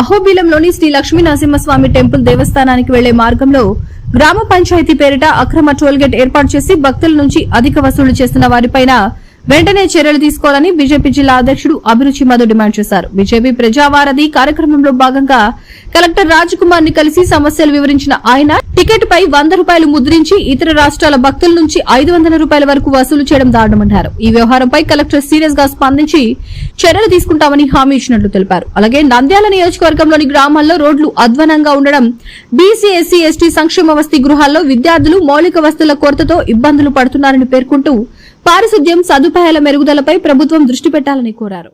అహోబిలంలోని Shri Lakshmi Narasimhaswamy temple దేవస్థానానికి వెళ్లే మార్గంలో గ్రామ పంచాయతీ పేరిట అక్రమ టోల్గేట్ ఏర్పాటు చేసి భక్తుల నుంచి అధిక వసూలు చేస్తున్న వారిపైన వెంటనే చర్యలు తీసుకోవాలని బీజేపీ జిల్లా అధ్యకుడు అభిరుచి మధు డిమాండ్ చేశారు. బీజేపీ ప్రజావారధి కార్యక్రమంలో భాగంగా కలెక్టర్ రాజ్ కుమార్ ని కలిసి సమస్యలు వివరించిన ఆయన టికెట్ పై ₹100 ముద్రించి ఇతర రాష్ట్రాల భక్తుల నుంచి ₹500 వరకు వసూలు చేయడం దారుణమన్నారు. ఈ వ్యవహారంపై కలెక్టర్ సీరియస్ గా స్పందించి చర్యలు తీసుకుంటామని హామీ ఇచ్చినట్లు తెలిపారు. అలాగే నంద్యాల నియోజకవర్గంలోని గ్రామాల్లో రోడ్లు అధ్వానంగా ఉండడం, బీసీ ఎస్సీ ఎస్టీ సంక్షేమ వసతి గృహాల్లో విద్యార్థులు మౌలిక వసతుల కొరతతో ఇబ్బందులు పడుతున్నారని పేర్కొంటూ పారిశుద్ధ్యం సదుపాయాల మెరుగుదలపై ప్రభుత్వం దృష్టి పెట్టాలని కోరారు.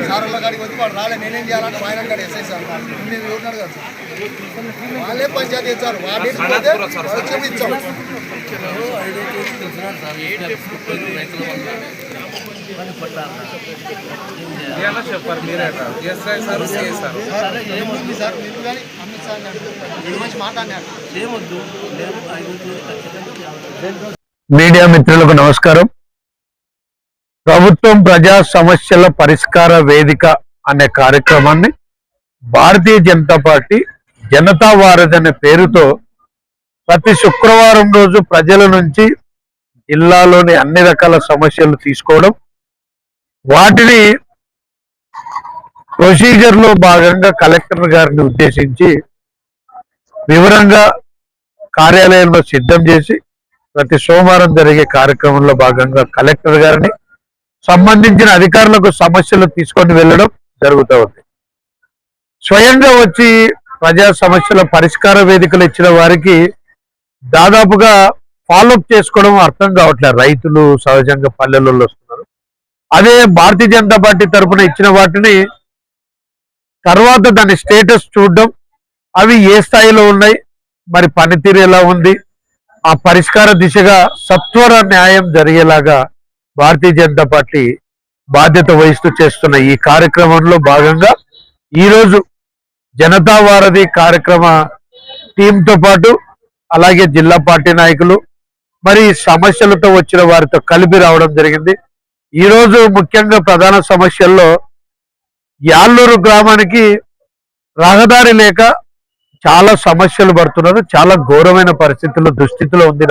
సార్ల గాడికి వచ్చి వాడు రాలే నేనేం చేయాలంటే ఆయన గారు ఎస్ఐ సార్ నేను ఎవరినాడు కదా సార్ వాళ్ళే పంచాయతీ ఇచ్చారు వాడి ఇచ్చాం చెప్పారు మీరే ఎస్ఐ సార్ సిఐ సార్ ఏముంది సార్ మీరు కానీ అమిత్ సార్ మంచి మాట్లాడినారు ఏమొద్దు మీడియా మిత్రులకు నమస్కారం. ప్రభుత్వం ప్రజా సమస్యల పరిష్కార వేదిక అనే కార్యక్రమాన్ని భారతీయ జనతా పార్టీ జనతా వారధి అనే పేరుతో ప్రతి శుక్రవారం రోజు ప్రజల నుంచి జిల్లాలోని అన్ని రకాల సమస్యలు తీసుకోవడం, వాటిని ప్రొసీజర్ లో భాగంగా కలెక్టర్ గారిని ఉద్దేశించి వివరంగా కార్యాలయంలో సిద్ధం చేసి ప్రతి సోమవారం జరిగే కార్యక్రమంలో భాగంగా కలెక్టర్ గారిని సంబంధించిన అధికారులకు సమస్యలు తీసుకొని వెళ్ళడం జరుగుతూ ఉంది. స్వయంగా వచ్చి ప్రజా సమస్యల పరిష్కార వేదికలు ఇచ్చిన వారికి దాదాపుగా ఫాలోఅప్ చేసుకోవడం అర్థం కావట్లేదు. రైతులు సహజంగా పల్లెలలో వస్తున్నారు. అదే భారతీయ జనతా పార్టీ తరఫున ఇచ్చిన వాటిని తర్వాత దాని స్టేటస్ చూడడం, అవి ఏ స్థాయిలో ఉన్నాయి, మరి పనితీరు ఎలా ఉంది, ఆ పరిష్కార దిశగా సత్వర న్యాయం జరిగేలాగా భారతీయ జనతా పార్టీ బాధ్యత వహిస్తూ చేస్తున్న ఈ కార్యక్రమంలో భాగంగా ఈరోజు జనతా వారధి కార్యక్రమ టీంతో పాటు అలాగే జిల్లా పార్టీ నాయకులు మరి సమస్యలతో వచ్చిన వారితో కలిపి రావడం జరిగింది. ఈరోజు ముఖ్యంగా ప్రధాన సమస్యల్లో యాళ్ళూరు గ్రామానికి రహదారి లేక చాలా సమస్యలు పడుతున్నారు. చాలా ఘోరమైన పరిస్థితుల్లో దుస్థితిలో ఉంది.